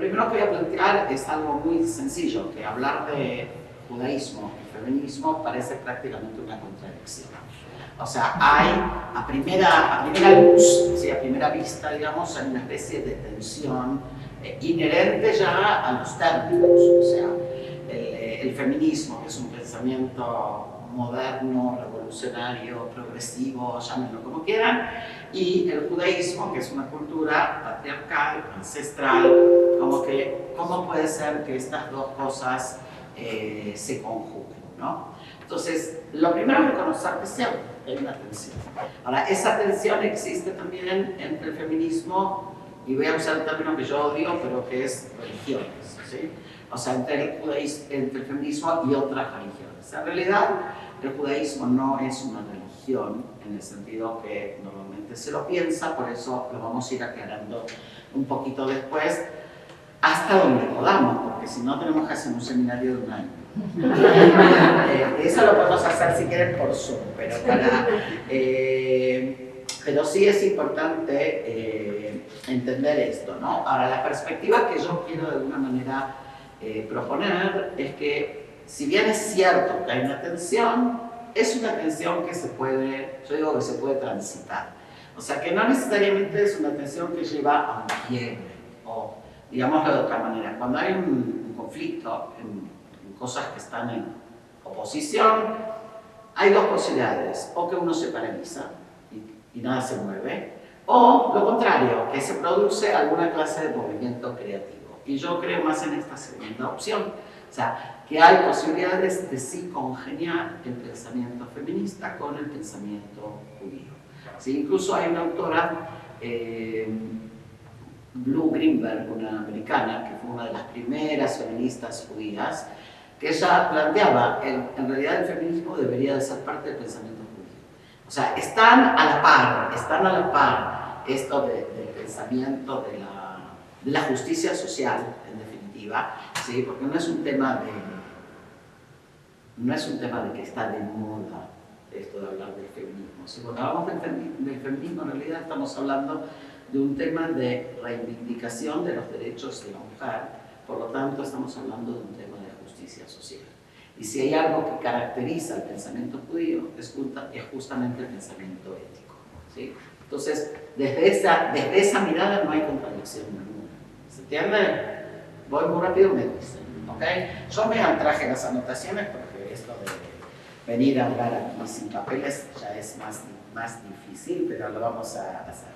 primero que voy a plantear es algo muy sencillo, que hablar de judaísmo y feminismo parece prácticamente una contradicción. O sea, hay a primera luz, ¿sí? A primera vista, digamos, hay una especie de tensión inherente ya a los términos. O sea, el feminismo, que es un pensamiento moderno, revolucionario, progresivo, llámenlo como quieran, y el judaísmo, que es una cultura patriarcal, ancestral, como que, ¿cómo puede ser que estas dos cosas se conjuguen, ¿no? Entonces, lo primero es reconocer que sí hay una tensión. Ahora, esa tensión existe también entre el feminismo, y voy a usar el término que yo odio, pero que es religiones, ¿sí? O sea, entre el feminismo y otras religiones. En realidad, el judaísmo no es una religión, en el sentido que normalmente se lo piensa, por eso lo vamos a ir aclarando un poquito después, hasta donde podamos, porque si no tenemos que hacer un seminario de un año. Eso lo podemos hacer si quieren por Zoom, pero sí es importante entender esto, ¿no? Ahora, la perspectiva que yo quiero de alguna manera proponer es que, si bien es cierto que hay una tensión, es una tensión que se puede, yo digo que se puede transitar. O sea, que no necesariamente es una tensión que lleva a un quiebre, o digámoslo de otra manera, cuando hay un conflicto en cosas que están en oposición, hay dos posibilidades: o que uno se paraliza y nada se mueve, o lo contrario, que se produce alguna clase de movimiento creativo. Y yo creo más en esta segunda opción, o sea, que hay posibilidades de sí congeniar el pensamiento feminista con el pensamiento judío. ¿Sí? Incluso hay una autora, Blue Greenberg, una americana, que fue una de las primeras feministas judías, que ella planteaba, en realidad el feminismo debería de ser parte del pensamiento judío. O sea, están a la par esto del pensamiento de la justicia social, en definitiva, ¿sí? Porque no es un tema de que está de moda esto de hablar del feminismo. Si cuando hablamos del feminismo, en realidad estamos hablando de un tema de reivindicación de los derechos de la mujer, por lo tanto estamos hablando de un tema de justicia social. Y si hay algo que caracteriza el pensamiento judío, es justamente el pensamiento ético, ¿sí? Entonces, desde esa mirada no hay contradicción ninguna. ¿Se entiende? Voy muy rápido, me dicen, ¿ok? Yo me traje las anotaciones porque esto de venir a hablar aquí sin papeles ya es más difícil, pero lo vamos a hacer.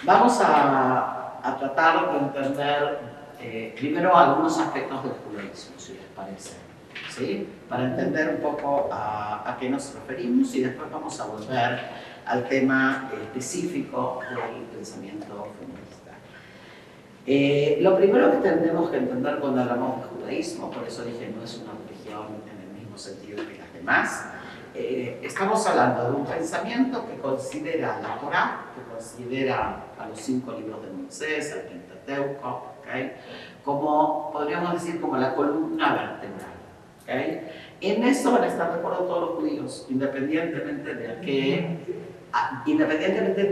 Vamos a tratar de entender primero algunos aspectos del judaísmo, si les parece, ¿sí? Para entender un poco a qué nos referimos, y después vamos a volver al tema específico del pensamiento feminista. Lo primero que tenemos que entender cuando hablamos de judaísmo, por eso dije no es una religión en el mismo sentido que las demás, estamos hablando de un pensamiento que considera la Torá, que considera a los 5 libros de Moisés, al Pentateuco, ¿okay? Como, podríamos decir, como la columna vertebral. ¿Okay? En eso van a estar de acuerdo todos los judíos, independientemente de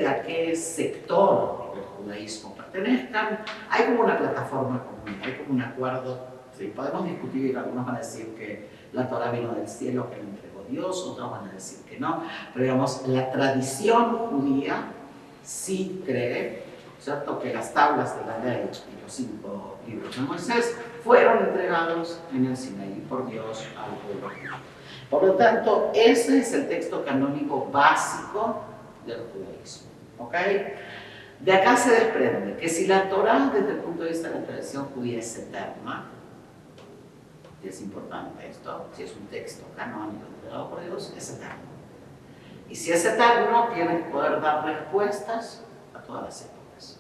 a qué sector del judaísmo pertenezcan. Hay como una plataforma común, hay como un acuerdo. ¿Sí? Podemos discutir, algunos van a decir que la Torá vino del cielo, que lo entregó Dios, otros van a decir que no, pero digamos, la tradición judía sí cree, ¿cierto?, que las tablas de la ley y los 5 libros de Moisés fueron entregados en el Sinaí por Dios al pueblo judío. Por lo tanto, ese es el texto canónico básico del judaísmo. ¿Okay? De acá se desprende que si la Torá, desde el punto de vista de la tradición judía, es eterna, y es importante esto, si es un texto canónico entregado por Dios, es eterno. Y si es eterno, tiene que poder dar respuestas a todas las épocas.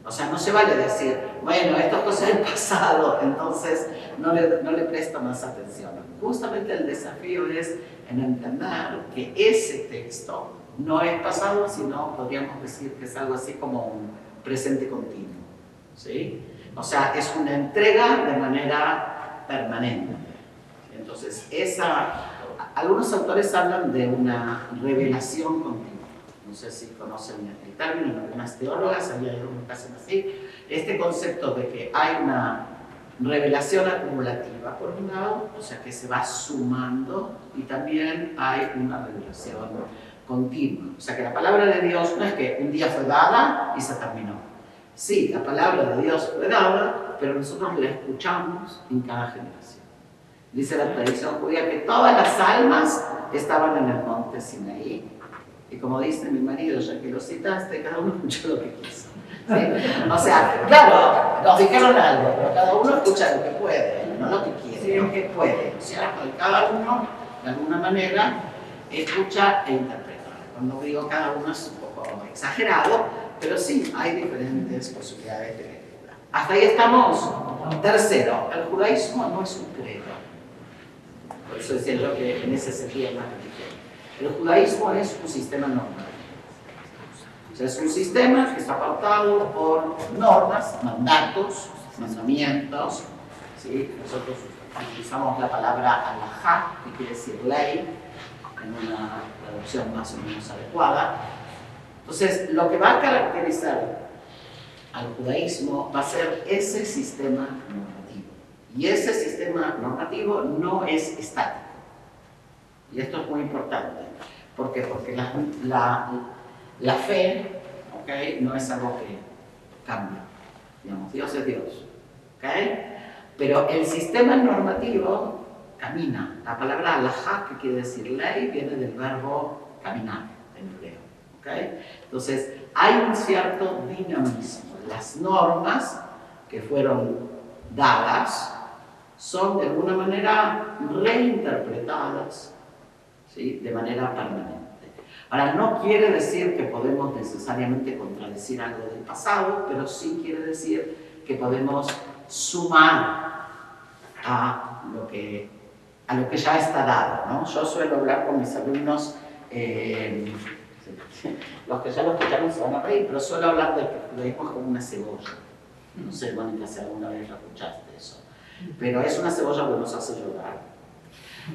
O sea, no se vale decir, bueno, estas cosas del pasado, entonces no le presto más atención. Justamente el desafío es en entender que ese texto no es pasado, sino podríamos decir que es algo así como un presente continuo, ¿sí? O sea, es una entrega de manera permanente. Entonces, algunos autores hablan de una revelación continua, no sé si conocen el término, algunas teólogas, hay algunos que hacen así, este concepto de que hay una revelación acumulativa, por un lado, o sea que se va sumando, y también hay una revelación continua. O sea que la palabra de Dios no es que un día fue dada y se terminó. Sí, la palabra de Dios fue dada, pero nosotros la escuchamos en cada generación. Dice la tradición judía que todas las almas estaban en el monte Sinaí. Y como dice mi marido, ya que lo citaste, cada uno escuchó lo que quiso. ¿Sí? O sea, claro, nos dijeron algo, pero cada uno escucha lo que puede, no lo que quiere, lo que puede. O sea, cada uno, de alguna manera, escucha e interpreta. Cuando digo cada uno es un poco exagerado, pero sí, hay diferentes posibilidades de lectura. Hasta ahí estamos. Tercero, el judaísmo no es un credo. Por eso decía que en ese sentido es más religioso. El judaísmo es un sistema normal. O sea, es un sistema que está pautado por normas, mandatos, mandamientos. ¿Sí? Nosotros utilizamos la palabra alajá, que quiere decir ley, en una traducción más o menos adecuada. Entonces, lo que va a caracterizar al judaísmo va a ser ese sistema normativo. Y ese sistema normativo no es estático. Y esto es muy importante. ¿Por qué? Porque la fe, ¿okay?, no es algo que cambia. Digamos, Dios es Dios. ¿Okay? Pero el sistema normativo camina. La palabra alajá, que quiere decir ley, viene del verbo caminar en hebreo. ¿Okay? Entonces, hay un cierto dinamismo. Las normas que fueron dadas son de alguna manera reinterpretadas, ¿sí?, de manera permanente. Ahora, no quiere decir que podemos necesariamente contradecir algo del pasado, pero sí quiere decir que podemos sumar a lo que ya está dado, ¿no? Yo suelo hablar con mis alumnos, los que ya lo escucharon se van a reír, pero suelo hablar del judaísmo como una cebolla. No sé, Mónica, si alguna vez lo escuchaste eso. Pero es una cebolla que nos hace llorar.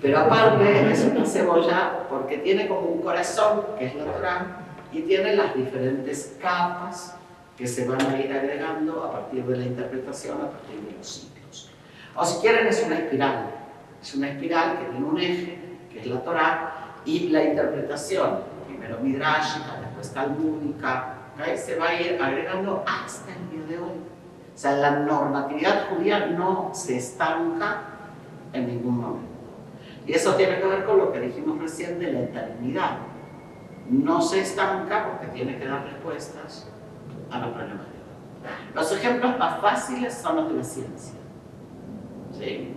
Pero aparte es una cebolla porque tiene como un corazón, que es la Torá, y tiene las diferentes capas que se van a ir agregando a partir de la interpretación, a partir de los ciclos. O si quieren, es una espiral. Es una espiral que tiene un eje, que es la Torá, y la interpretación, primero midrásica, después talmúdica, ¿okay?, se va a ir agregando hasta el día de hoy. O sea, la normatividad judía no se estanca en ningún momento. Y eso tiene que ver con lo que dijimos recién de la eternidad. No se estanca porque tiene que dar respuestas a los problemáticos. Los ejemplos más fáciles son los de la ciencia. ¿Sí?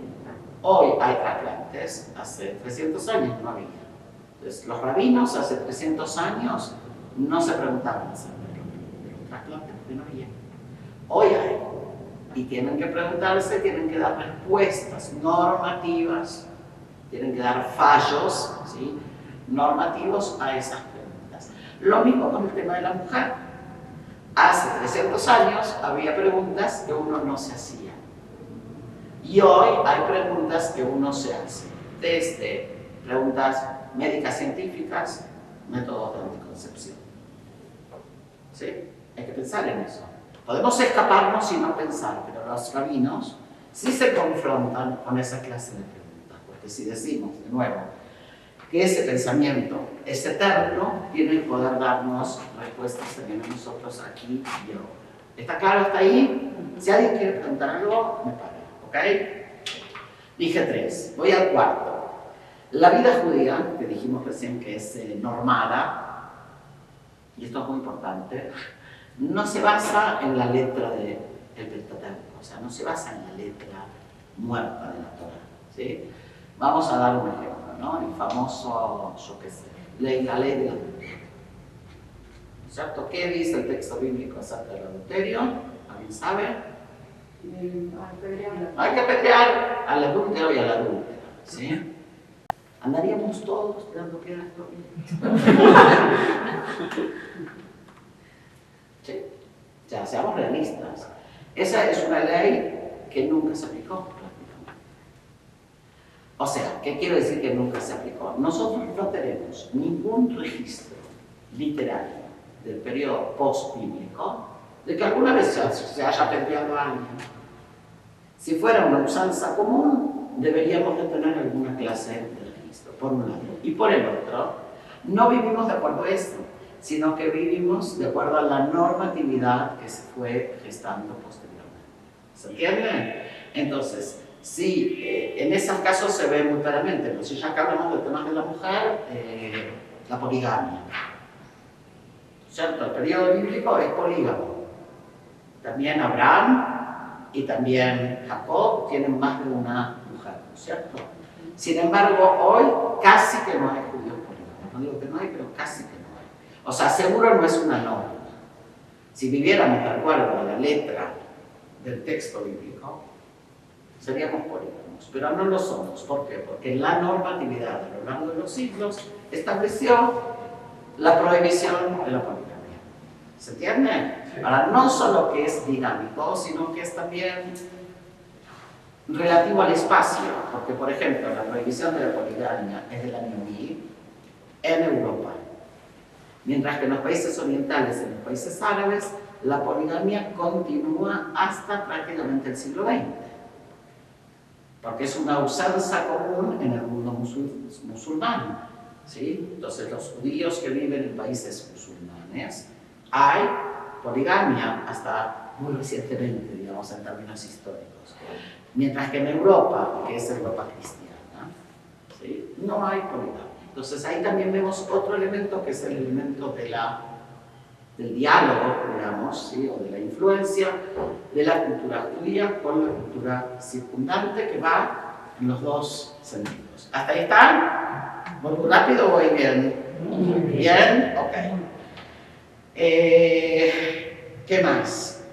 Hoy hay trasplantes, hace 300 años no había. Entonces, los rabinos hace 300 años no se preguntaban acerca de los trasplantes porque no había. Hoy hay. Y tienen que preguntarse, tienen que dar respuestas normativas, tienen que dar fallos, ¿sí?, normativos a esas preguntas. Lo mismo con el tema de la mujer. Hace 300 años había preguntas que uno no se hacía. Y hoy hay preguntas que uno se hace. Desde preguntas médicas científicas, métodos de anticoncepción. ¿Sí? Hay que pensar en eso. Podemos escaparnos y no pensar, pero los rabinos sí se confrontan con esa clase de preguntas. Porque si decimos, de nuevo, que ese pensamiento es eterno, tiene que poder darnos respuestas también a nosotros aquí y ahora. ¿Está claro hasta ahí? Si alguien quiere preguntar algo, me para, ¿ok? Dije 3, voy al cuarto. La vida judía, que dijimos recién que es normada, y esto es muy importante, no se basa en la letra del Pentateuco, o sea, no se basa en la letra muerta de la Torá, ¿sí? Vamos a dar un ejemplo, ¿no? El famoso, yo qué sé, la ley del adulterio. ¿Cierto? ¿Qué dice el texto bíblico acerca del adulterio? ¿Alguien sabe? Hay que apedrear al adúltero y a la adúltera, ¿sí? Andaríamos todos dando piedras por mí. ¿Sí? O sea, seamos realistas. Esa es una ley que nunca se aplicó prácticamente. O sea, ¿qué quiero decir que nunca se aplicó? Nosotros no tenemos ningún registro literario del periodo post-bíblico de que alguna vez se haya peleado a alguien. Si fuera una usanza común, deberíamos de tener alguna clase de registro, por un lado. Y por el otro, no vivimos de acuerdo a esto, sino que vivimos de acuerdo a la normatividad que se fue gestando posteriormente. ¿Se entiende? Entonces, sí, en esos casos se ve muy claramente, pero si ya que hablamos del tema de la mujer, la poligamia. ¿Cierto? El periodo bíblico es polígamo. También Abraham y también Jacob tienen más de una mujer, ¿cierto? Sin embargo, hoy casi que no hay judíos polígamos. No digo que no hay, pero casi que no hay. O sea, seguro no es una norma. Si viviéramos de acuerdo a la letra del texto bíblico, seríamos polígamos, pero no lo somos. ¿Por qué? Porque la normatividad a lo largo de los siglos estableció la prohibición de la poligamia. ¿Se entiende? Ahora, no solo que es dinámico, sino que es también relativo al espacio, porque, por ejemplo, la prohibición de la poligamia es del año 1000 en Europa, mientras que en los países orientales, en los países árabes, la poligamia continúa hasta prácticamente el siglo XX, porque es una usanza común en el mundo musulmán, ¿sí? Entonces, los judíos que viven en países musulmanes, hay poligamia hasta muy recientemente, digamos, en términos históricos. Mientras que en Europa, que es Europa cristiana, ¿sí?, no hay poligamia. Entonces ahí también vemos otro elemento que es el elemento del diálogo, digamos, ¿sí?, o de la influencia de la cultura judía con la cultura circundante, que va en los dos sentidos. ¿Hasta ahí están? ¿Voy muy rápido o voy bien? ¿Bien? Ok. ¿Qué más?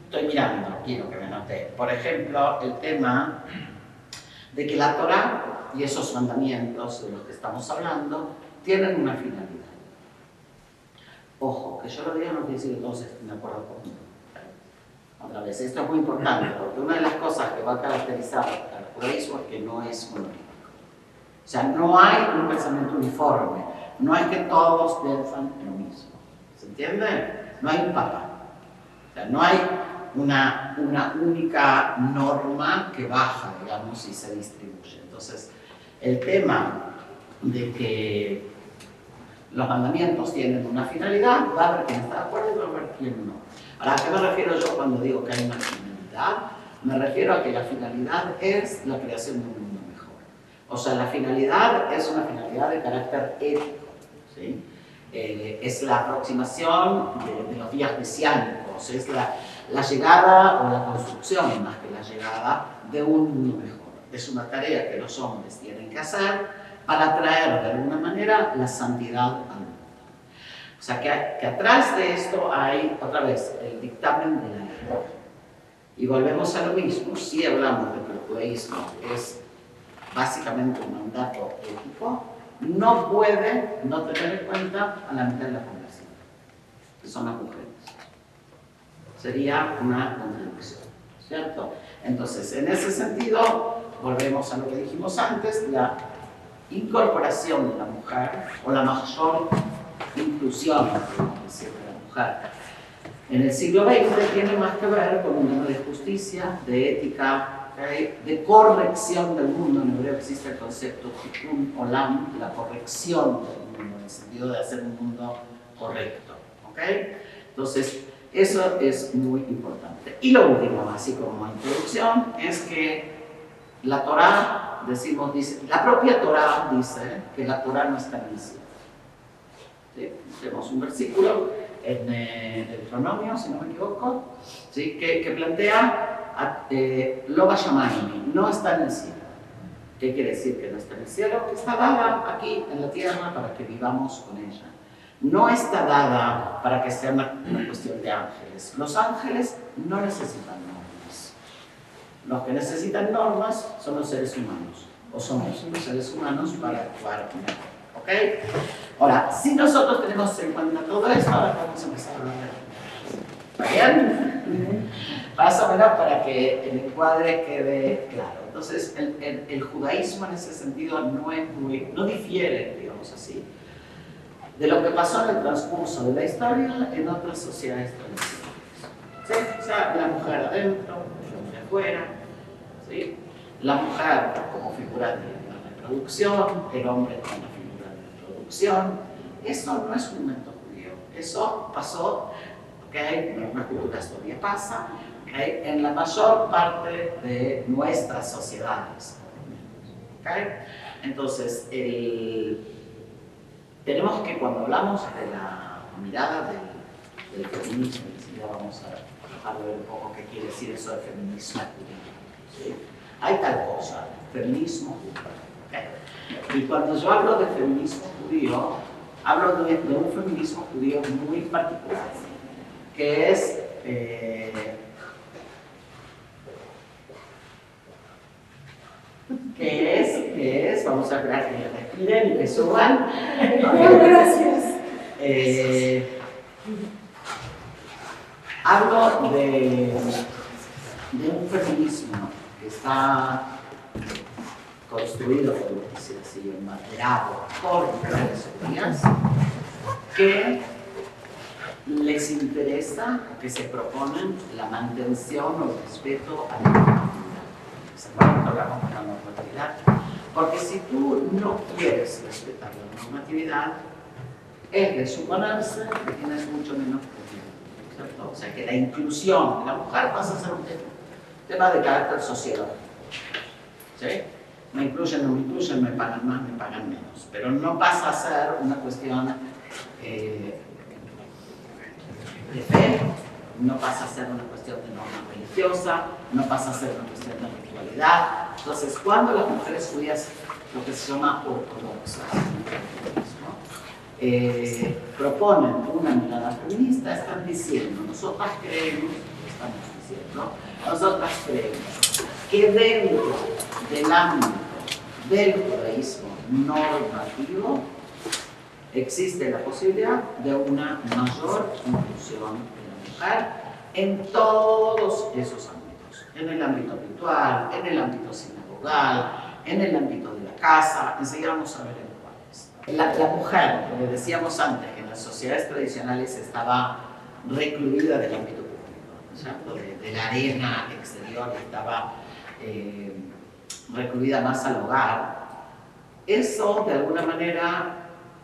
Estoy mirando, quiero que me note. Por ejemplo, el tema de que la Torá y esos mandamientos de los que estamos hablando tienen una finalidad. Ojo, que yo lo diga no quiere decir que todos estén de acuerdo conmigo. Otra vez, esto es muy importante, porque una de las cosas que va a caracterizar al judaísmo es que no es monolítico. O sea, no hay un pensamiento uniforme, no hay que todos piensan lo mismo. ¿Se entiende? No hay un papa. O sea, no hay una única norma que baja, digamos, y se distribuye. Entonces, el tema de que los mandamientos tienen una finalidad, va a haber quien está de acuerdo y va a haber quien no. Ahora, ¿a qué me refiero yo cuando digo que hay una finalidad? Me refiero a que la finalidad es la creación de un mundo mejor. O sea, la finalidad es una finalidad de carácter ético, ¿sí? Es la aproximación de los días mesiánicos, es la llegada o la construcción, más que la llegada, de un mundo mejor. Es una tarea que los hombres tienen que hacer para traer de alguna manera la santidad al mundo. O sea, que atrás de esto hay, otra vez, el dictamen de la ley. Y volvemos a lo mismo, si hablamos de que el judaísmo es básicamente un mandato ético, no puede no tener en cuenta a la mitad de la población, que son las mujeres. Sería una contradicción, ¿cierto? Entonces, en ese sentido, volvemos a lo que dijimos antes, la incorporación de la mujer, o la mayor inclusión, podemos decir, de la mujer en el siglo XX tiene más que ver con un tema de justicia, de ética, ¿okay?, de corrección del mundo. En hebreo existe el concepto tikkun olam, la corrección del mundo, en el sentido de hacer un mundo correcto, ¿okay? Entonces, eso es muy importante. Y lo último, así como introducción, es que la Torá, dice, la propia Torá dice que la Torá no está en el cielo. ¿Sí? Tenemos un versículo en Deuteronomio, si no me equivoco, ¿sí?, que plantea lo vayamaini, no está en el cielo. ¿Qué quiere decir que no está en el cielo? Que está dada aquí en la tierra para que vivamos con ella. No está dada para que sea una cuestión de ángeles. Los ángeles no necesitan normas. Los que necesitan normas son los seres humanos, o somos los seres humanos para actuar mejor. ¿Ok? Ahora, si nosotros tenemos en cuenta todo esto, ahora vamos a empezar a hablar de... ¿Está bien? Más o menos para que el encuadre quede claro. Entonces, el judaísmo en ese sentido no difiere, digamos así, de lo que pasó en el transcurso de la historia en otras sociedades tradicionales. ¿Sí? O sea, la mujer adentro, el hombre afuera, ¿sí? La mujer como figura de la reproducción, el hombre como figura de reproducción. Eso no es un invento judío, eso pasó, ¿okay? En algunas culturas todavía pasa, ¿okay? En la mayor parte de nuestras sociedades. ¿Okay? Entonces, tenemos que, cuando hablamos de la mirada del feminismo, ya vamos a ver un poco qué quiere decir eso de feminismo judío, ¿sí? Hay tal cosa, feminismo judío. ¿Okay? Y cuando yo hablo de feminismo judío, hablo de un feminismo judío muy particular, que es, vamos a esperar que me respiren y que suban. Gracias. Hablo de un feminismo que está construido, por decir así, embanderado por mujeres judías, que les interesa, que se proponen la mantención o el respeto a la normatividad. Seguramente hablamos de la normatividad, porque si tú no quieres respetar la normatividad, es de suponerse que tienes mucho menos poder, ¿cierto? O sea, que la inclusión de la mujer pasa a ser un tema de carácter sociológico. ¿Sí? Me incluyen, no me incluyen, me pagan más, me pagan menos. Pero no pasa a ser una cuestión de fe, no pasa a ser una cuestión de norma religiosa, no pasa a ser una cuestión de ritualidad. Entonces, cuando las mujeres judías, lo que se llama ortodoxas, proponen una mirada feminista, están diciendo, nosotras creemos que dentro del ámbito del judaísmo normativo existe la posibilidad de una mayor inclusión de la mujer en todos esos ámbitos, en el ámbito ritual, en el ámbito sinagogal, en el ámbito de la casa. Enseguida vamos a ver en cuáles. La mujer, como decíamos antes, en las sociedades tradicionales estaba recluida del ámbito público, ¿cierto? De la arena exterior, estaba recluida más al hogar. Eso, de alguna manera,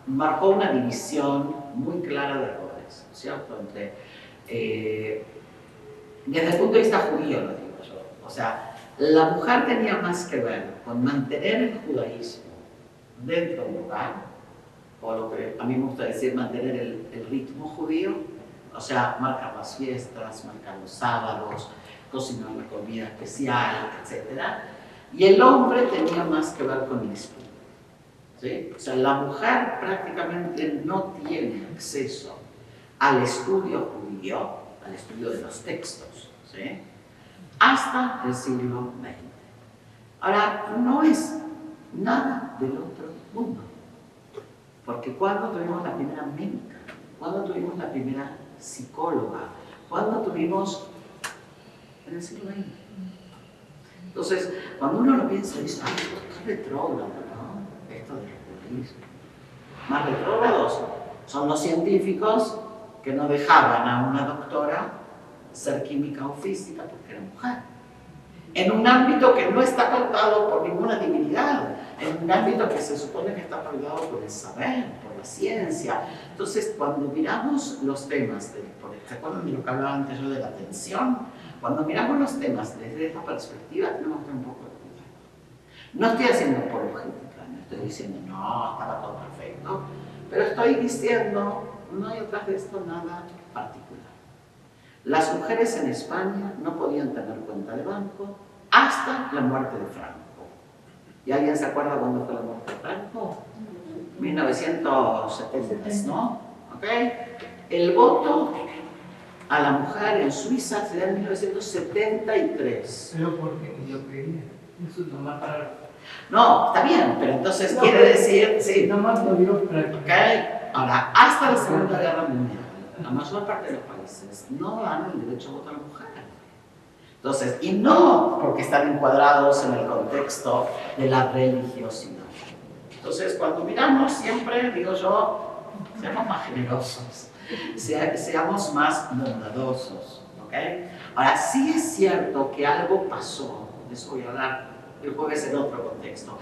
marcó una división muy clara de roles, ¿cierto? Desde el punto de vista judío, lo digo yo. O sea, la mujer tenía más que ver con mantener el judaísmo dentro del hogar, o lo que a mí me gusta decir, mantener el ritmo judío, o sea, marcar las fiestas, marcar los sábados, cocinar la comida especial, etc. Y el hombre tenía más que ver con el espíritu. ¿Sí? O sea, la mujer prácticamente no tiene acceso al estudio judío, al estudio de los textos, ¿sí? Hasta el siglo XX. Ahora, no es nada del otro mundo, porque cuando tuvimos la primera médica, cuando tuvimos la primera psicóloga, cuando tuvimos en el siglo XX. Entonces, cuando uno lo piensa, dice, ay, esto es retrógrado, ¿no? Esto del judaísmo. Más retrógrados son los científicos que no dejaban a una doctora ser química o física porque era mujer. En un ámbito que no está pautado por ninguna divinidad, en un ámbito que se supone que está pautado por el saber, por la ciencia. Entonces, cuando miramos los temas, ¿te acuerdan de lo que hablaba antes yo de la atención? Cuando miramos los temas desde esta perspectiva, tenemos que tener un poco de cuidado. No estoy haciendo apologética, no estoy diciendo, no, estaba todo perfecto, pero estoy diciendo, no hay detrás de esto nada particular. Las mujeres en España no podían tener cuenta de banco hasta la muerte de Franco. ¿Y alguien se acuerda cuándo fue la muerte de Franco? 1970, ¿no? ¿Ok? El voto a la mujer en Suiza se da en 1973. Pero porque yo quería. Eso es nomás para... No, está bien, pero entonces no, quiere decir... Sí. Nomás lo dio para... ¿Okay? Ahora, hasta la Segunda Guerra Mundial, la mayor parte de los países no dan el derecho a voto a la mujer. Entonces, y no porque están encuadrados en el contexto de la religiosidad. Entonces, cuando miramos siempre, digo yo, seamos más generosos, seamos más bondadosos, ¿ok? Ahora, sí es cierto que algo pasó, de eso voy a hablar el jueves en otro contexto,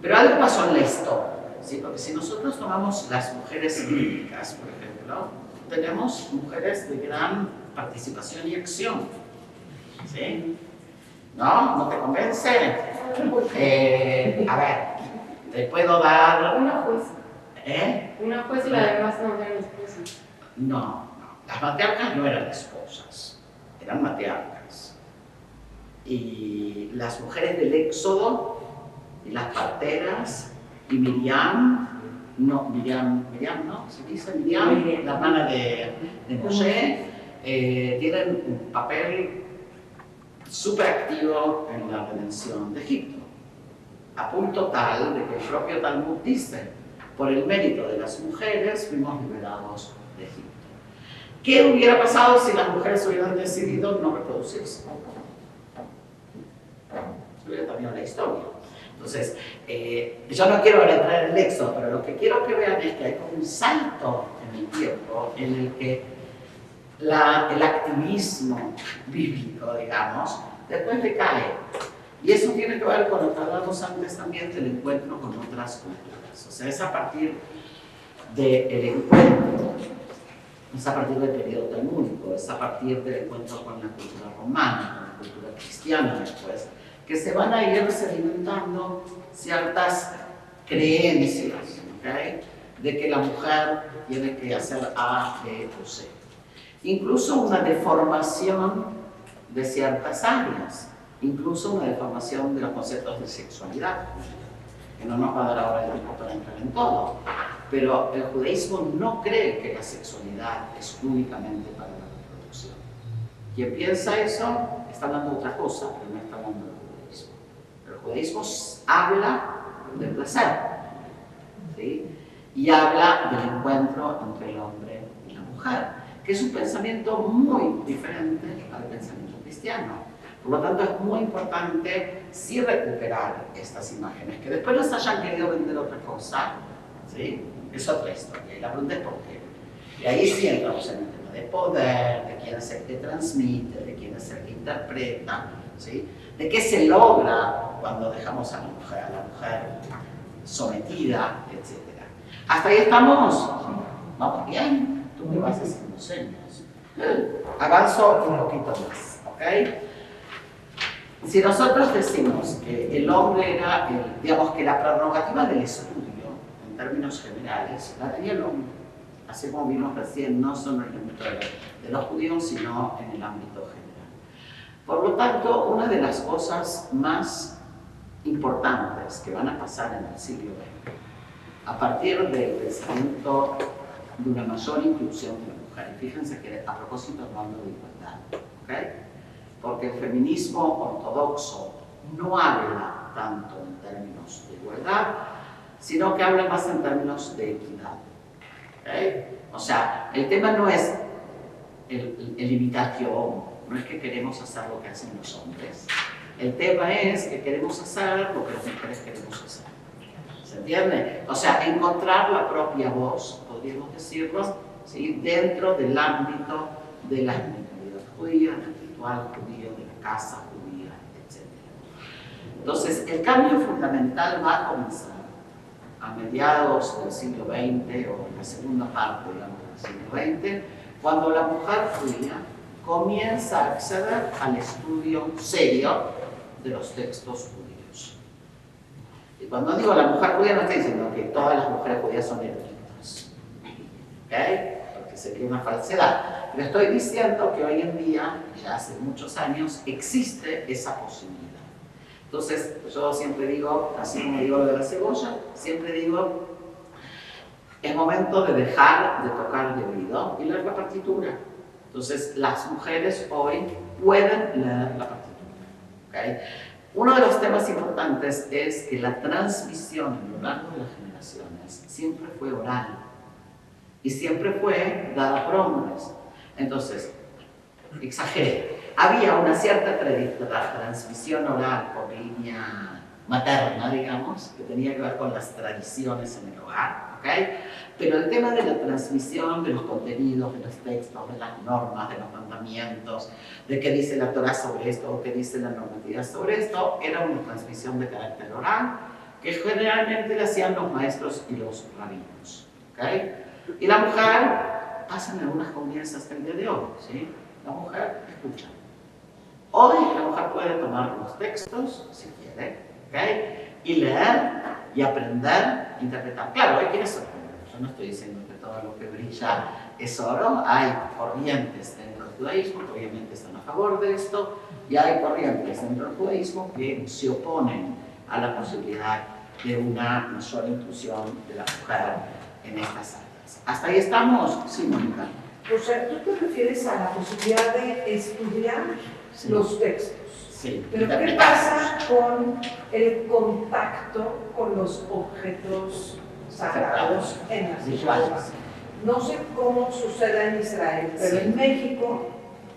pero algo pasó en la historia, ¿sí? Porque si nosotros tomamos las mujeres bíblicas, por ejemplo, tenemos mujeres de gran participación y acción, ¿sí? ¿No? ¿No te convence? A ver, te puedo dar... Una juez. Una juez y la demás no eran esposas. No. Las matriarcas no eran esposas, eran matriarcas. Y las mujeres del Éxodo, y las parteras, y Miriam, ¿no? ¿Se dice Miriam? La hermana de Moshe, tienen un papel súper activo en la redención de Egipto, a punto tal de que el propio Talmud dice, por el mérito de las mujeres fuimos liberados de Egipto. ¿Qué hubiera pasado si las mujeres hubieran decidido no reproducirse? Hubiera terminado la historia. Entonces, yo no quiero ahora entrar en el Éxodo, pero lo que quiero que vean es que hay como un salto en el tiempo en el que el activismo bíblico, digamos, después decae. Y eso tiene que ver con lo que hablábamos antes también del encuentro con otras culturas. O sea, es a partir del encuentro, es a partir del periodo talmúdico, es a partir del encuentro con la cultura romana, con la cultura cristiana después, que se van a ir sedimentando ciertas creencias, ¿okay? De que la mujer tiene que hacer A, B o C. Incluso una deformación de ciertas áreas, incluso una deformación de los conceptos de sexualidad, que no nos va a dar ahora el tiempo para entrar en todo. Pero el judaísmo no cree que la sexualidad es únicamente para la reproducción. Quien piensa eso está hablando de otra cosa, pero no está hablando del judaísmo. El judaísmo habla del placer, ¿sí? Y habla del encuentro entre el hombre y la mujer, que es un pensamiento muy diferente al pensamiento cristiano. Por lo tanto, es muy importante sí recuperar estas imágenes, que después nos hayan querido vender otra cosa, ¿sí? Es otra historia, y la pregunta es por qué. Y ahí sí entramos en el tema de poder, de quién es el que transmite, de quién es el que interpreta, ¿sí? De qué se logra cuando dejamos a la mujer sometida, etc. ¿Hasta ahí estamos? ¿Vamos bien? Tú me vas haciendo señas. Avanzo un poquito más, ¿ok? Si nosotros decimos que el hombre era, digamos que la prerrogativa del estudio, en términos generales, la tenía el hombre, así como vimos recién, no solo en el ámbito de los judíos, sino en el ámbito general. Por lo tanto, una de las cosas más importantes que van a pasar en el siglo XX, a partir del pensamiento de una mayor inclusión de la mujer, y fíjense que a propósito hablando de igualdad, ¿ok? Porque el feminismo ortodoxo no habla tanto en términos de igualdad, sino que habla más en términos de equidad. ¿Okay? O sea, el tema no es el imitatio, no es que queremos hacer lo que hacen los hombres. El tema es que queremos hacer lo que las mujeres queremos hacer. ¿Se entiende? O sea, encontrar la propia voz, podríamos decirlo, ¿sí? Dentro del ámbito de la mentalidad judía, judío, de la casa judía, etc. Entonces, el cambio fundamental va a comenzar a mediados del siglo XX o en la segunda parte, digamos, del siglo XX, cuando la mujer judía comienza a acceder al estudio serio de los textos judíos. Y cuando digo la mujer judía, no estoy diciendo que todas las mujeres judías son eruditas, ¿ok? Porque sería una falsedad. Pero estoy diciendo que hoy en día, ya hace muchos años, existe esa posibilidad. Entonces, yo siempre digo, así como digo lo de la cebolla, siempre digo, es momento de dejar de tocar de oído y leer la partitura. Entonces, las mujeres hoy pueden leer la partitura, ¿okay? Uno de los temas importantes es que la transmisión a lo largo de las generaciones siempre fue oral y siempre fue dada por hombres. Entonces, exageré, había una cierta transmisión oral por línea materna, digamos, que tenía que ver con las tradiciones en el hogar, ¿ok? Pero el tema de la transmisión de los contenidos, de los textos, de las normas, de los mandamientos, de qué dice la Torá sobre esto o qué dice la normatividad sobre esto, era una transmisión de carácter oral que generalmente le hacían los maestros y los rabinos, ¿ok? Y la mujer, pasa en algunas comunidades hasta el día de hoy, ¿sí? La mujer escucha. Hoy la mujer puede tomar los textos, si quiere, ¿ok? Y leer y aprender, interpretar. Claro, hay quienes sorprenden. Yo no estoy diciendo que todo lo que brilla es oro. Hay corrientes dentro del judaísmo que obviamente están a favor de esto, y hay corrientes dentro del judaísmo que se oponen a la posibilidad de una mayor inclusión de la mujer en estas áreas. ¿Hasta ahí estamos? Sí, Mónica. O sea, tú te refieres a la posibilidad de estudiar los textos. Sí. Pero ¿qué pasa con el contacto con los objetos sagrados en las iglesias? No sé cómo sucede en Israel, pero en México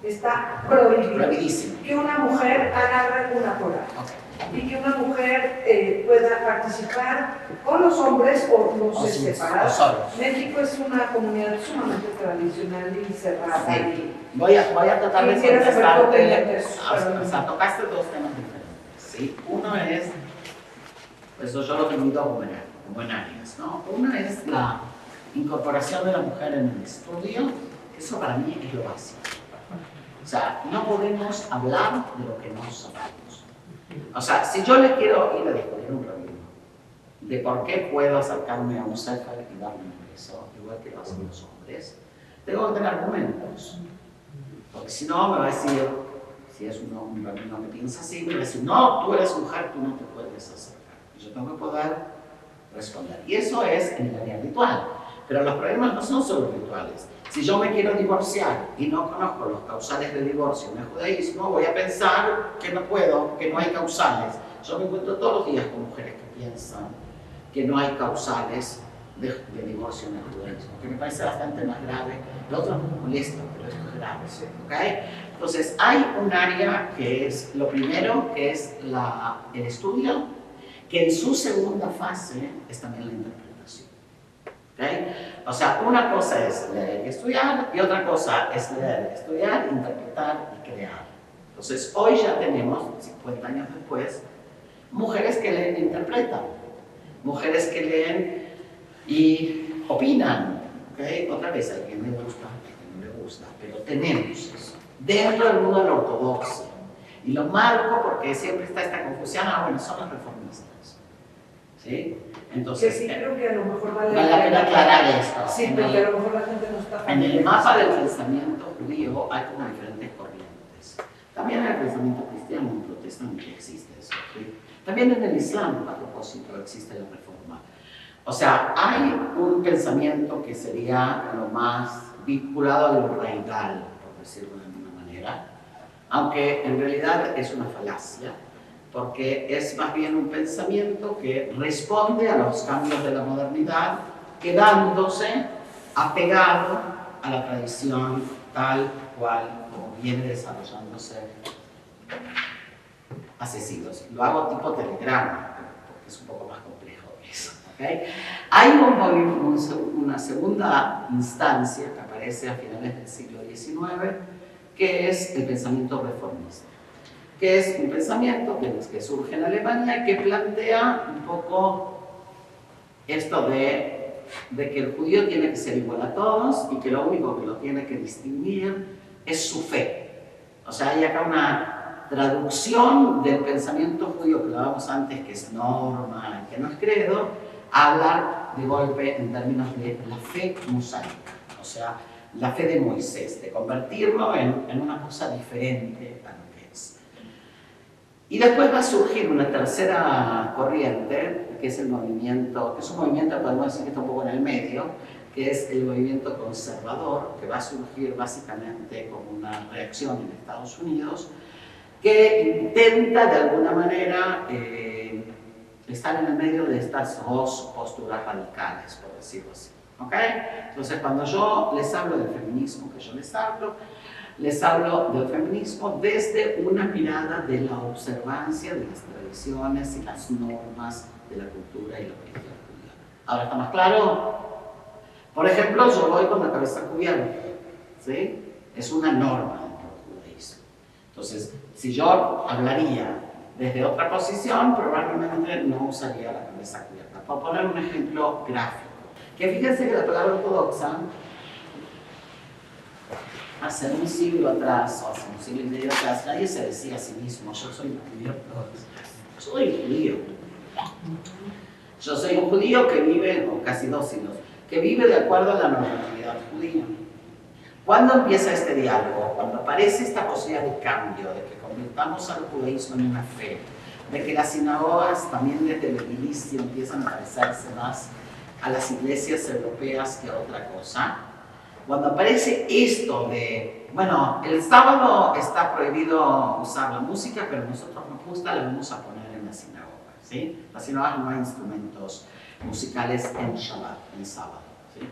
está prohibidísimo que una mujer agarre una Torá. Y que una mujer pueda participar con los hombres o los separados. México es una comunidad sumamente tradicional y cerrada. Sí. Voy a tratar de contestarte. O sea, tocaste dos temas diferentes. ¿Sí? Uno es, eso yo lo divido como en áreas, ¿no? Una es la incorporación de la mujer en el estudio. Eso para mí es lo básico. O sea, no podemos hablar de lo que no sabemos. O sea, si yo le quiero ir a discutir un rabino de por qué puedo acercarme a un sefer y darle un beso, igual que lo hacen los hombres, tengo que tener argumentos. Porque si no, me va a decir, si es un rabino que piensa así, me va a decir, no, tú eres mujer, tú no te puedes acercar. Y yo tengo que poder responder. Y eso es en el área ritual. Pero los problemas no son solo rituales. Si yo me quiero divorciar y no conozco los causales de divorcio en el judaísmo, voy a pensar que no puedo, que no hay causales. Yo me encuentro todos los días con mujeres que piensan que no hay causales de divorcio en el judaísmo, que me parece bastante más grave. Lo otro me molesta, pero esto es grave, ¿okay? Entonces, hay un área que es lo primero, que es el estudio, que en su segunda fase es también la interpretación. ¿Okay? O sea, una cosa es leer y estudiar, y otra cosa es leer, estudiar, interpretar y crear. Entonces, hoy ya tenemos, 50 años después, mujeres que leen e interpretan, mujeres que leen y opinan. ¿Okay? Otra vez, a alguien le gusta, a alguien no le gusta, pero tenemos eso dentro del mundo de la ortodoxia. Y lo marco porque siempre está esta confusión, bueno, son los reformistas. ¿Sí? Entonces, sí, creo que a lo mejor vale la pena aclarar esto. Sí, porque a lo mejor la gente no está en el mapa del pensamiento judío hay como diferentes corrientes. También en el pensamiento cristiano, en protestante existe eso. ¿Sí? También en el Islam, a propósito, existe la reforma. O sea, hay un pensamiento que sería lo más vinculado a lo raigal, por decirlo de alguna manera, aunque en realidad es una falacia, porque es más bien un pensamiento que responde a los cambios de la modernidad, quedándose apegado a la tradición tal cual como viene desarrollándose hace siglos. Lo hago tipo telegrama, porque es un poco más complejo eso. ¿Okay? Hay una segunda instancia que aparece a finales del siglo XIX, que es el pensamiento reformista, que es un pensamiento que surge en Alemania y que plantea un poco esto de que el judío tiene que ser igual a todos y que lo único que lo tiene que distinguir es su fe. O sea, hay acá una traducción del pensamiento judío que hablábamos antes, que es norma, que no es credo, a hablar de golpe en términos de la fe mosaica, o sea, la fe de Moisés, de convertirlo en una cosa diferente a lo que es. Y después va a surgir una tercera corriente, que es el movimiento, que es un movimiento, podemos decir que está un poco en el medio, que es el movimiento conservador, que va a surgir básicamente como una reacción en Estados Unidos, que intenta de alguna manera estar en el medio de estas dos posturas radicales, por decirlo así. ¿Okay? Entonces, cuando yo les hablo del feminismo que yo les hablo, Les hablo del feminismo desde una mirada de la observancia de las tradiciones y las normas de la cultura y la religión judía. ¿Ahora está más claro? Por ejemplo, yo voy con la cabeza cubierta, ¿sí? Es una norma dentro del judaísmo. Entonces, si yo hablaría desde otra posición, probablemente no usaría la cabeza cubierta. Por poner un ejemplo gráfico, que fíjense que la palabra ortodoxa, hace un siglo atrás, o hace un siglo y medio atrás, nadie se decía a sí mismo, yo soy judío ortodoxo. Soy judío. Yo soy un judío que vive, o casi 2 siglos, que vive de acuerdo a la normatividad judía. ¿Cuándo empieza este diálogo? Cuando aparece esta posibilidad de cambio, de que convirtamos al judaísmo en una fe, de que las sinagogas también desde el edilicio empiezan a parecerse más a las iglesias europeas que a otra cosa. Cuando aparece esto de, bueno, el sábado está prohibido usar la música, pero a nosotros nos gusta, la vamos a poner en la sinagoga, ¿sí? En la sinagoga no hay instrumentos musicales en Shabbat, en sábado, ¿sí?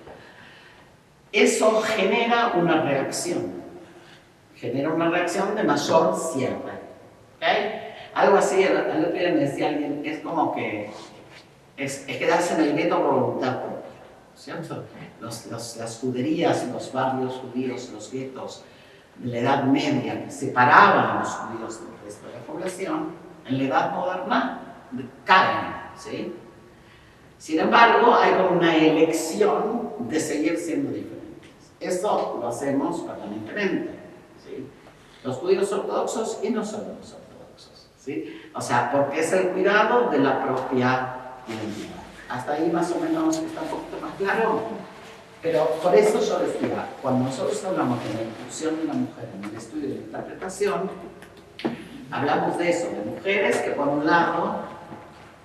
Eso genera una reacción de mayor cierre, ¿okay? Algo así, el otro día me decía alguien, es como que es quedarse en el gueto por voluntad propia, ¿cierto? Las juderías, los barrios judíos, los guetos de la Edad Media que separaban a los judíos del resto de la población, en la Edad Moderna caen, ¿sí? Sin embargo, hay como una elección de seguir siendo diferentes. Eso lo hacemos permanentemente, ¿sí? Los judíos ortodoxos y no solo los ortodoxos, ¿sí? O sea, porque es el cuidado de la propia identidad. Hasta ahí más o menos está un poquito más claro. Pero por eso yo decía, cuando nosotros hablamos de la inclusión de la mujer en el estudio de la interpretación, hablamos de eso, de mujeres que por un lado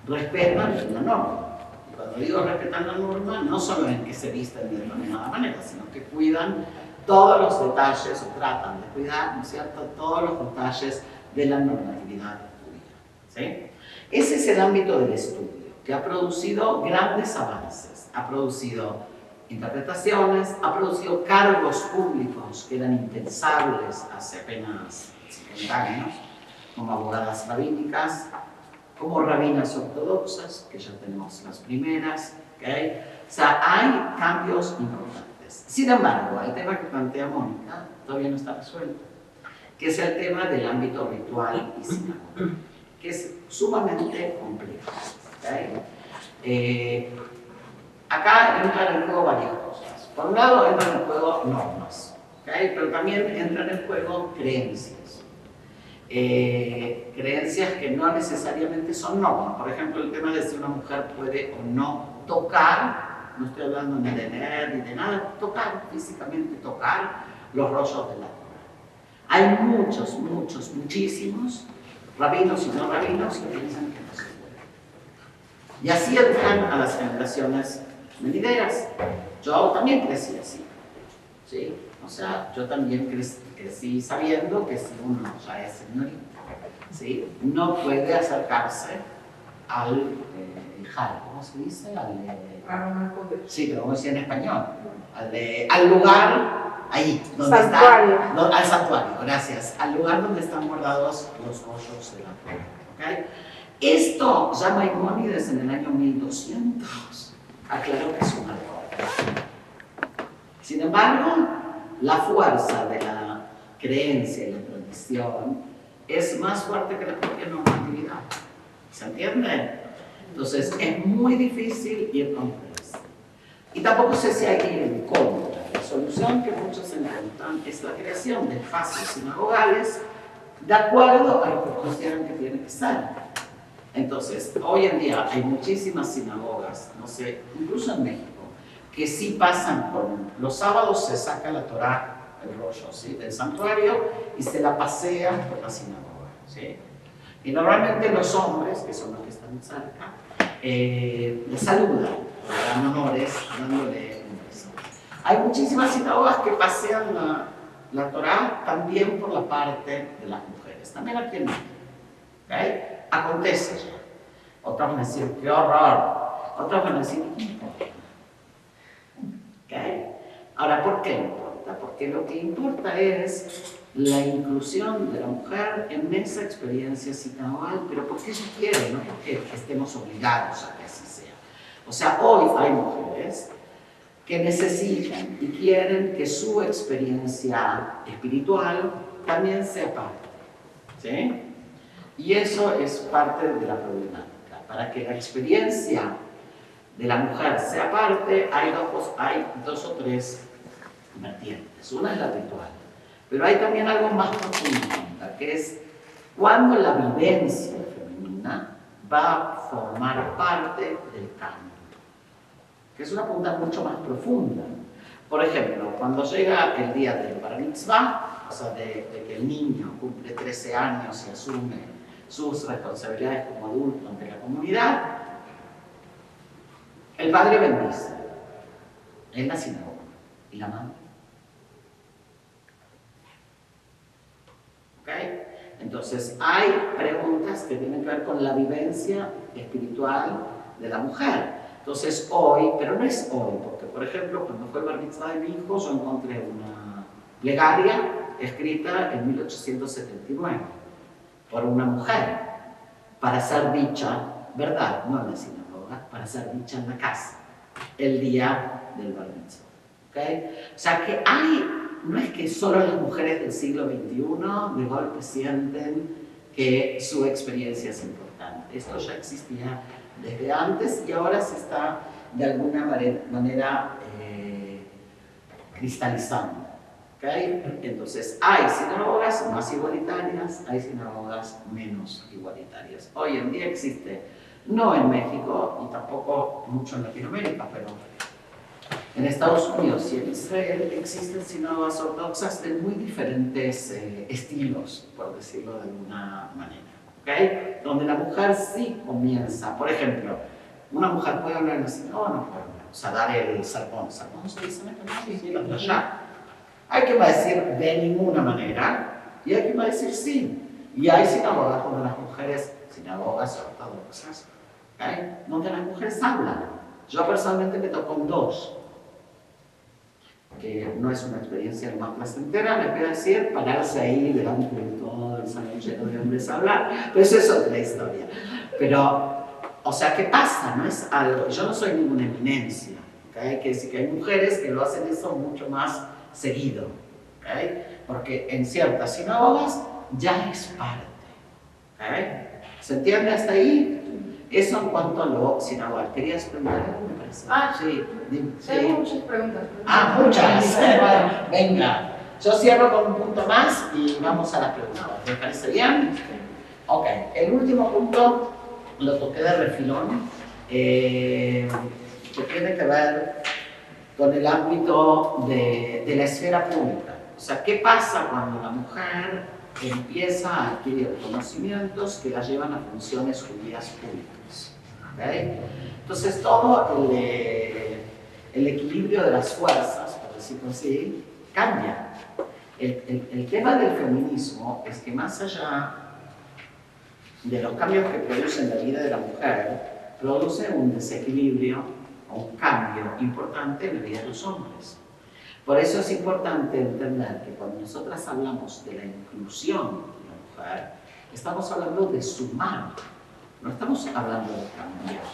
respetan la norma. Y cuando digo respetan la norma, no solo en que se visten de determinada manera, sino que cuidan todos los detalles, o tratan de cuidar, ¿no es cierto?, todos los detalles de la normatividad judía, ¿sí? Ese es el ámbito del estudio, que ha producido grandes avances, ha producido interpretaciones, ha producido cargos públicos que eran impensables hace apenas 50 años, como abogadas rabínicas, como rabinas ortodoxas, que ya tenemos las primeras, ¿okay? O sea, hay cambios importantes. Sin embargo, el tema que plantea Mónica todavía no está resuelto, que es el tema del ámbito ritual y sinagógico, que es sumamente complejo, ¿okay? Acá entran en juego varias cosas. Por un lado, entran en juego normas, ¿okay? Pero también entran en juego creencias. Creencias que no necesariamente son normas. Por ejemplo, el tema de si una mujer puede o no tocar, no estoy hablando ni de leer ni de nada, tocar, físicamente tocar los rollos de la Torá. Hay muchísimos rabinos y no rabinos que piensan que no se puede. Y así educan a las generaciones venideras. Yo también crecí así, ¿sí? O sea, yo también crecí sabiendo que si uno ya es señorita, ¿sí?, no puede acercarse al hijal, ¿cómo se dice? Sí, pero ¿cómo se dice en español? Al lugar, ahí, donde santuario. Al santuario, gracias. Al lugar donde están guardados los rollos de la Torá, ¿okay? Esto ya Maimónides en el año 1200 aclaró que es un error. Sin embargo, la fuerza de la creencia y la tradición es más fuerte que la propia normatividad. ¿Se entiende? Entonces, es muy difícil ir contra eso. Y tampoco sé si hay que ir en contra. La solución que muchos encuentran es la creación de espacios sinagogales de acuerdo a lo que consideran que tiene que ser. Entonces, hoy en día hay muchísimas sinagogas, no sé, incluso en México, que sí pasan con los sábados se saca la Torá, el rollo, ¿sí?, del santuario y se la pasean por la sinagoga, ¿sí? Y normalmente los hombres, que son los que están cerca, le saludan, le dan honores, dándole un beso. Hay muchísimas sinagogas que pasean la Torá también por la parte de las mujeres, también aquí en México, ¿okay? Acontece ya. Otros van a decir, qué horror. Otros van a decir, ¿qué importa? ¿Okay? Ahora, ¿por qué importa? Porque lo que importa es la inclusión de la mujer en esa experiencia sinagogal, pero porque ella quiere, no porque estemos obligados a que así sea. O sea, hoy hay mujeres que necesitan y quieren que su experiencia espiritual también sea parte, ¿sí? Y eso es parte de la problemática. Para que la experiencia de la mujer sea parte, hay dos o tres vertientes. Una es la ritual, pero hay también algo más profundo, que es cuando la vivencia femenina va a formar parte del cambio, que es una pregunta mucho más profunda. Por ejemplo, cuando llega el día del bar mitzvah, o sea, de que el niño cumple 13 años y asume sus responsabilidades como adulto ante la comunidad, el padre bendice en la sinagoga y la madre. ¿Ok? Entonces, hay preguntas que tienen que ver con la vivencia espiritual de la mujer. Entonces, hoy, pero no es hoy, porque, por ejemplo, cuando fue el bar mitzvah de mi hijo, yo encontré una plegaria escrita en 1879 por una mujer para ser dicha, ¿verdad? No en la sinagoga, para ser dicha en la casa, el día del bar mitzvah. ¿Okay? O sea que no es que solo las mujeres del siglo XXI de golpe sienten que su experiencia es importante. Esto ya existía desde antes y ahora se está de alguna manera cristalizando. ¿Okay? Entonces, hay sinagogas más igualitarias, hay sinagogas menos igualitarias. Hoy en día existe, no en México y tampoco mucho en Latinoamérica, pero en Estados Unidos y en Israel existen sinagogas ortodoxas de muy diferentes estilos, por decirlo de alguna manera. ¿Okay? Donde la mujer sí comienza, por ejemplo, una mujer puede hablar en la sinagoga, no puede hablar, o sea, dar el sermón. ¿Sermón se dice en español? Sí, la playa. Hay quien va a decir de ninguna manera y hay quien va a decir sí. Y hay sinagogas donde las mujeres, sinagogas ortodoxas, ¿okay? Donde las mujeres hablan. Yo personalmente me tocó en dos, que no es una experiencia lo más placentera, me puedo decir, pararse ahí delante de todo el salón lleno de hombres a hablar, pero eso es otra historia. Pero, o sea, ¿qué pasa? No es algo, yo no soy ninguna eminencia, ¿okay? Hay que decir que hay mujeres que lo hacen eso mucho más seguido, ¿okay? Porque en ciertas sinagogas ya es parte, ¿okay? ¿Se entiende hasta ahí? Eso en cuanto a lo sinagogal. ¿Querías preguntar algo, me parece? Sí, sí. tengo muchas preguntas. Muchas. Bueno, venga. Yo cierro con un punto más y vamos a las preguntas. ¿Me parece bien? Ok. El último punto lo toqué de refilón, que tiene que ver con el ámbito de la esfera pública. O sea, ¿qué pasa cuando la mujer empieza a adquirir conocimientos que la llevan a funciones judías públicas? ¿Okay? Entonces, todo el equilibrio de las fuerzas, por decirlo así, cambia. El tema del feminismo es que más allá de los cambios que produce en la vida de la mujer, produce un desequilibrio o un cambio importante en la vida de los hombres. Por eso es importante entender que cuando nosotras hablamos de la inclusión de la mujer, estamos hablando de sumar, no estamos hablando de cambiar.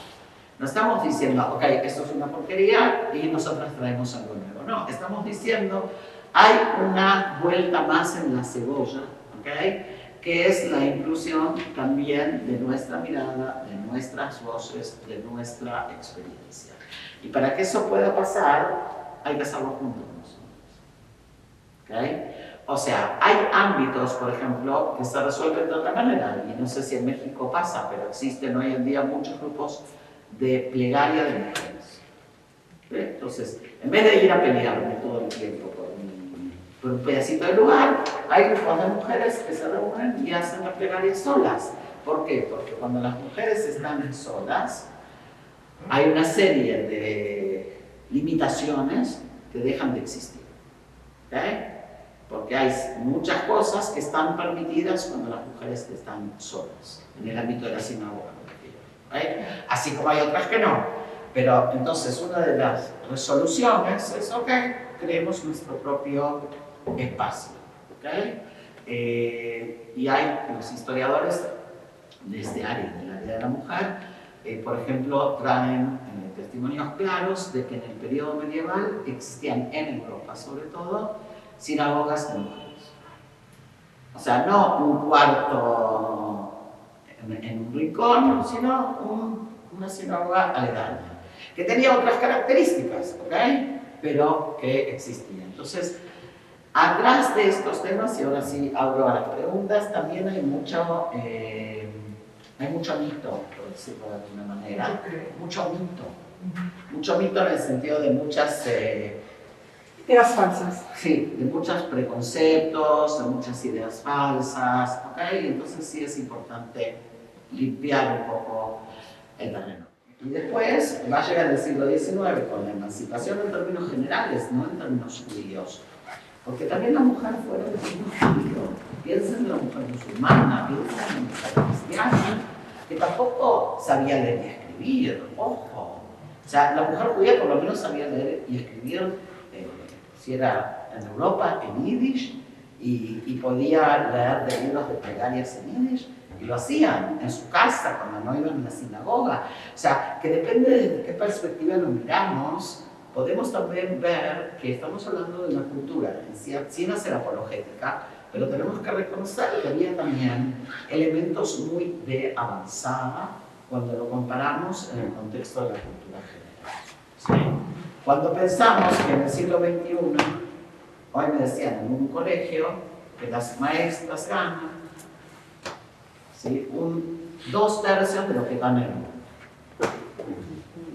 No estamos diciendo, ok, esto es una porquería y nosotras traemos algo nuevo. No, estamos diciendo, hay una vuelta más en la cebolla, ¿ok? Que es la inclusión también de nuestra mirada, de nuestras voces, de nuestra experiencia. Y para que eso pueda pasar, hay que hacerlo juntos nosotros. ¿Okay? O sea, hay ámbitos, por ejemplo, que se resuelven de otra manera. Y no sé si en México pasa, pero existen hoy en día muchos grupos de plegaria de mujeres. ¿Okay? Entonces, en vez de ir a pelearme todo el tiempo por un pedacito de lugar, hay grupos de mujeres que se reúnen y hacen la plegaria solas. ¿Por qué? Porque cuando las mujeres están solas, hay una serie de limitaciones que dejan de existir. ¿Okay? Porque hay muchas cosas que están permitidas cuando las mujeres están solas, en el ámbito de la sinagoga. ¿Okay? Así como hay otras que no. Pero entonces una de las resoluciones es, ok, creemos nuestro propio espacio. ¿Okay? Y hay los historiadores de este área, del área de la mujer, por ejemplo, traen testimonios claros de que en el periodo medieval existían en Europa, sobre todo, sinagogas de mujeres. O sea, no un cuarto en un rincón, sino una sinagoga aledaña, que tenía otras características, ¿ok? Pero que existía. Entonces, atrás de estos temas, y ahora sí abro a las preguntas, también hay mucho mito, por decirlo de alguna manera. Mucho mito. Mucho mito en el sentido de muchas... Ideas falsas. Sí, de muchos preconceptos, de muchas ideas falsas, ¿ok? Entonces sí es importante limpiar un poco el terreno. Y después va a llegar el siglo XIX con la emancipación en términos generales, no en términos judíos. Porque también la mujer fuera de signo judío. Piensen en la mujer musulmana, piensen en la mujer cristiana, que tampoco sabía leer y escribir, ojo. O sea, la mujer judía por lo menos sabía leer y escribir, si era en Europa, en yiddish, y podía leer de libros de plegarias en yiddish, y lo hacían en su casa cuando no iban a la sinagoga. O sea, que depende de qué perspectiva lo miramos, podemos también ver que estamos hablando de una cultura sin hacer apologética, pero tenemos que reconocer que había también elementos muy de avanzada cuando lo comparamos en el contexto de la cultura general. ¿Sí? Cuando pensamos que en el siglo XXI, hoy me decían en un colegio que las maestras ganan, ¿sí?, 2/3 de lo que ganan.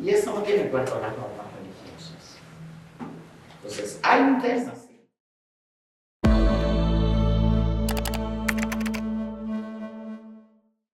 Y eso no tiene que ver con las normas religiosas. Entonces, hay un test